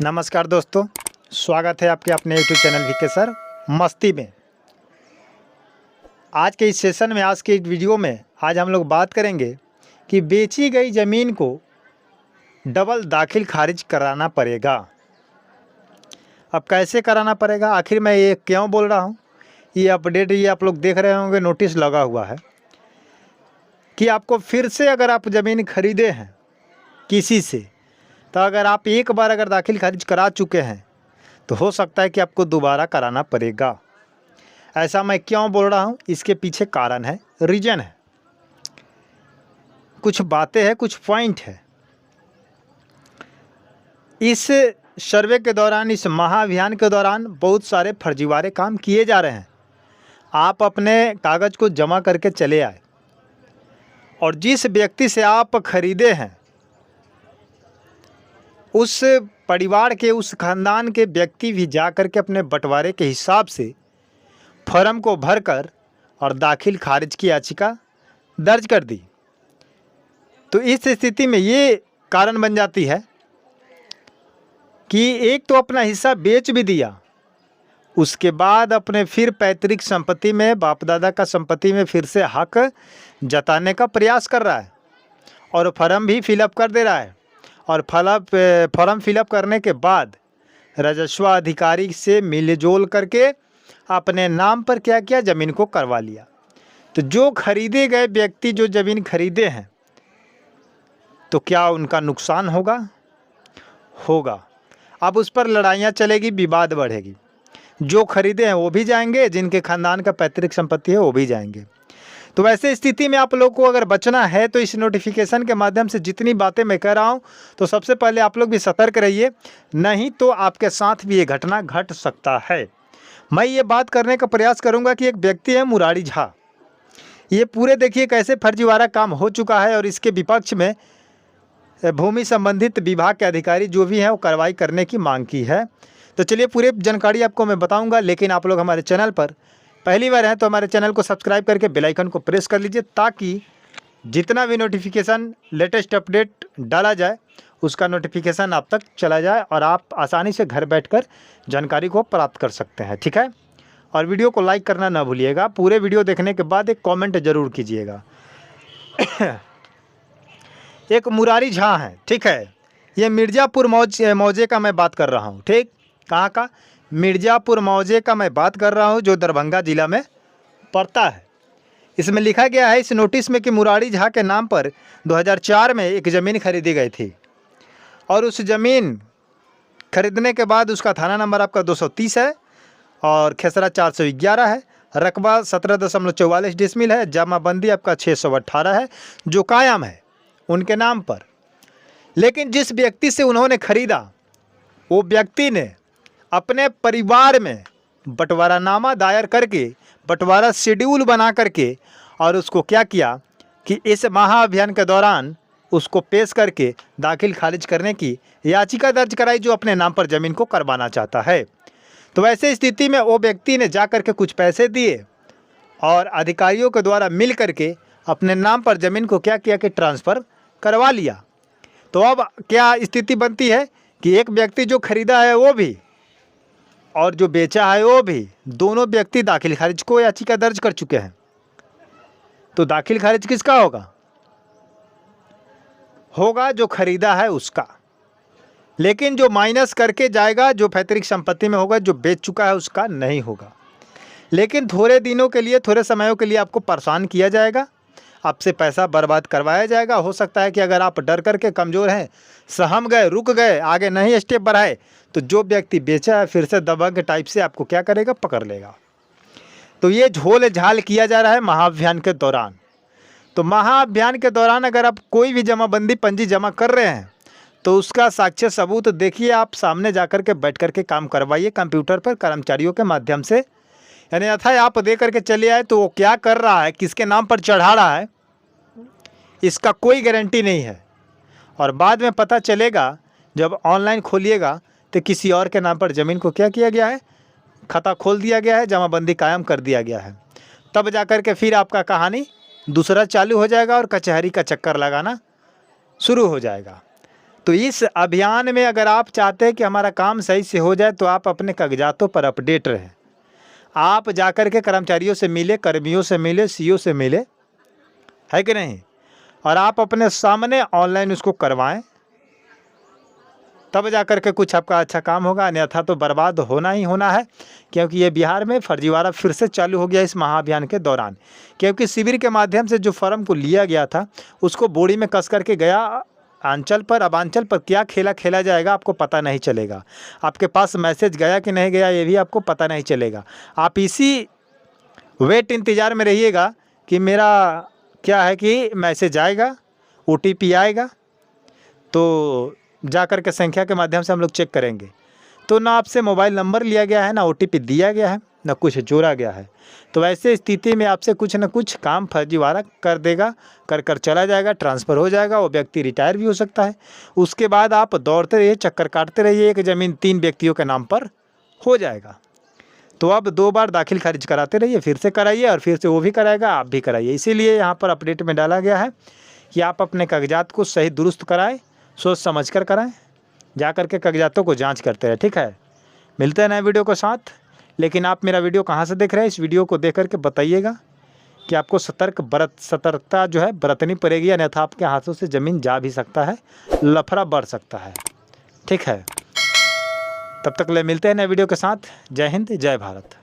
नमस्कार दोस्तों, स्वागत है आपके अपने यूट्यूब चैनल वीके सर मस्ती में। आज के इस सेशन में, आज के इस वीडियो में आज हम लोग बात करेंगे कि बेची गई ज़मीन को डबल दाखिल खारिज कराना पड़ेगा। अब कैसे कराना पड़ेगा, आखिर मैं ये क्यों बोल रहा हूँ, ये अपडेट ये आप लोग देख रहे होंगे, नोटिस लगा हुआ है कि आपको फिर से अगर आप ज़मीन खरीदे हैं किसी से, तो अगर आप एक बार अगर दाखिल खारिज करा चुके हैं तो हो सकता है कि आपको दोबारा कराना पड़ेगा। ऐसा मैं क्यों बोल रहा हूँ, इसके पीछे कारण है, रीज़न है, कुछ बातें हैं, कुछ पॉइंट है। इस सर्वे के दौरान, इस महाअभियान के दौरान बहुत सारे फर्जीवाड़े काम किए जा रहे हैं। आप अपने कागज़ को जमा करके चले आए और जिस व्यक्ति से आप खरीदे हैं उस परिवार के, उस खानदान के व्यक्ति भी जा कर के अपने बंटवारे के हिसाब से फॉर्म को भरकर और दाखिल खारिज की याचिका दर्ज कर दी। तो इस स्थिति में ये कारण बन जाती है कि एक तो अपना हिस्सा बेच भी दिया, उसके बाद अपने फिर पैतृक संपत्ति में, बाप दादा का संपत्ति में फिर से हक जताने का प्रयास कर रहा है और फॉर्म भी फिलअप कर दे रहा है। और फॉर्म फिलअप करने के बाद राजस्व अधिकारी से मिलजोल करके अपने नाम पर क्या किया, ज़मीन को करवा लिया। तो जो खरीदे गए व्यक्ति जो ज़मीन खरीदे हैं, तो क्या उनका नुकसान होगा? होगा। अब उस पर लड़ाइयाँ चलेगी, विवाद बढ़ेगी। जो खरीदे हैं वो भी जाएंगे, जिनके खानदान का पैतृक संपत्ति है वो भी जाएंगे। तो वैसे स्थिति में आप लोग को अगर बचना है तो इस नोटिफिकेशन के माध्यम से जितनी बातें मैं कह रहा हूँ, तो सबसे पहले आप लोग भी सतर्क रहिए, नहीं तो आपके साथ भी ये घटना घट सकता है। मैं ये बात करने का प्रयास करूँगा कि एक व्यक्ति है मुरारी झा, ये पूरे देखिए कैसे फर्जीवाड़ा काम हो चुका है और इसके विपक्ष में भूमि संबंधित विभाग के अधिकारी जो भी हैं वो कार्रवाई करने की मांग की है। तो चलिए पूरी जानकारी आपको मैं बताऊँगा, लेकिन आप लोग हमारे चैनल पर पहली बार हैं तो हमारे चैनल को सब्सक्राइब करके बेल आइकन को प्रेस कर लीजिए, ताकि जितना भी नोटिफिकेशन, लेटेस्ट अपडेट डाला जाए उसका नोटिफिकेशन आप तक चला जाए और आप आसानी से घर बैठकर जानकारी को प्राप्त कर सकते हैं। ठीक है, और वीडियो को लाइक करना ना भूलिएगा। पूरे वीडियो देखने के बाद एक कमेंट जरूर कीजिएगा। एक मुरारी झा है, ठीक है, ये मिर्ज़ापुर मौजे का मैं बात कर रहा हूँ। ठीक, कहाँ का? मिर्ज़ापुर मौजे का मैं बात कर रहा हूँ, जो दरभंगा जिला में पड़ता है। इसमें लिखा गया है इस नोटिस में कि मुरारी झा के नाम पर 2004 में एक ज़मीन खरीदी गई थी और उस ज़मीन खरीदने के बाद उसका थाना नंबर आपका 230 है और खेसरा 411 है, रकबा 17.44 डिसमिल है, जमाबंदी आपका 618 है, जो कायम है उनके नाम पर। लेकिन जिस व्यक्ति से उन्होंने खरीदा, वो व्यक्ति ने अपने परिवार में बंटवारानामा दायर करके, बंटवारा शेड्यूल बना करके और उसको क्या किया कि इस महाअभियान के दौरान उसको पेश करके दाखिल खारिज करने की याचिका दर्ज कराई, जो अपने नाम पर ज़मीन को करवाना चाहता है। तो वैसे स्थिति में वो व्यक्ति ने जा कर के कुछ पैसे दिए और अधिकारियों के द्वारा मिल करके अपने नाम पर ज़मीन को क्या किया कि ट्रांसफ़र करवा लिया। तो अब क्या स्थिति बनती है कि एक व्यक्ति जो खरीदा है वो भी और जो बेचा है वो भी, दोनों व्यक्ति दाखिल खारिज को याचिका दर्ज कर चुके हैं। तो दाखिल खारिज किसका होगा? होगा जो खरीदा है उसका, लेकिन जो माइनस करके जाएगा, जो पैतृक संपत्ति में होगा, जो बेच चुका है उसका नहीं होगा। लेकिन थोड़े दिनों के लिए, थोड़े समयों के लिए आपको परेशान किया जाएगा, आपसे पैसा बर्बाद करवाया जाएगा। हो सकता है कि अगर आप डर करके कमज़ोर हैं, सहम गए, रुक गए, आगे नहीं स्टेप बढ़ाए, तो जो व्यक्ति बेचा है फिर से दबंग टाइप से आपको क्या करेगा, पकड़ लेगा। तो ये झोल झाल किया जा रहा है महाअभियान के दौरान। तो महाअभियान के दौरान अगर आप कोई भी जमाबंदी पंजी जमा कर रहे हैं तो उसका साक्ष्य सबूत देखिए, आप सामने जाकर के बैठ कर के काम करवाइए कंप्यूटर पर कर्मचारियों के माध्यम से। यानी अथा आप दे करके चले आए तो वो क्या कर रहा है, किसके नाम पर चढ़ा रहा है, इसका कोई गारंटी नहीं है। और बाद में पता चलेगा जब ऑनलाइन खोलिएगा तो किसी और के नाम पर ज़मीन को क्या किया गया है, खाता खोल दिया गया है, जमाबंदी कायम कर दिया गया है। तब जाकर के फिर आपका कहानी दूसरा चालू हो जाएगा और कचहरी का चक्कर लगाना शुरू हो जाएगा। तो तो इस अभियान में अगर आप चाहते हैं कि हमारा काम सही से हो जाए तो आप अपने कागजातों पर अपडेट रहें। आप जाकर के कर्मचारियों से मिले, कर्मियों से मिले, सीईओ से मिले, है कि नहीं, और आप अपने सामने ऑनलाइन उसको करवाएं, तब जा कर के कुछ आपका अच्छा काम होगा, अन्यथा तो बर्बाद होना ही होना है। क्योंकि ये बिहार में फर्जीवाड़ा फिर से चालू हो गया इस महाअभियान के दौरान। क्योंकि शिविर के माध्यम से जो फर्म को लिया गया था उसको बोरी में कस करके गया आंचल पर। अब आंचल पर क्या खेला खेला जाएगा आपको पता नहीं चलेगा। आपके पास मैसेज गया कि नहीं गया ये भी आपको पता नहीं चलेगा। आप इसी वेट इंतज़ार में रहिएगा कि मेरा क्या है कि मैसेज आएगा, OTP आएगा, तो जा कर के संख्या के माध्यम से हम लोग चेक करेंगे। तो ना आपसे मोबाइल नंबर लिया गया है, ना OTP दिया गया है, ना कुछ जोड़ा गया है। तो ऐसे स्थिति में आपसे कुछ न कुछ काम फर्जीवाड़ा कर देगा, कर चला जाएगा, ट्रांसफ़र हो जाएगा, वो व्यक्ति रिटायर भी हो सकता है। उसके बाद आप दौड़ते रहिए, चक्कर काटते रहिए, एक ज़मीन 3 व्यक्तियों के नाम पर हो जाएगा। तो अब 2 बार दाखिल खारिज कराते रहिए, फिर से कराइए और फिर से वो भी कराएगा, आप भी कराइए। इसीलिए यहाँ पर अपडेट में डाला गया है कि आप अपने कागजात को सही दुरुस्त कराएं, सोच समझ कर कराएं, जा कर के कागजातों को जांच करते रहें। ठीक है, मिलते हैं नए वीडियो के साथ। लेकिन आप मेरा वीडियो कहाँ से देख रहे हैं, इस वीडियो को देख करके बताइएगा कि आपको सतर्कता जो है बरतनी पड़ेगी, अन्यथा आपके हाथों से ज़मीन जा भी सकता है, लफड़ा बढ़ सकता है। ठीक है, तब तक ले मिलते हैं नए वीडियो के साथ। जय हिंद, जय भारत।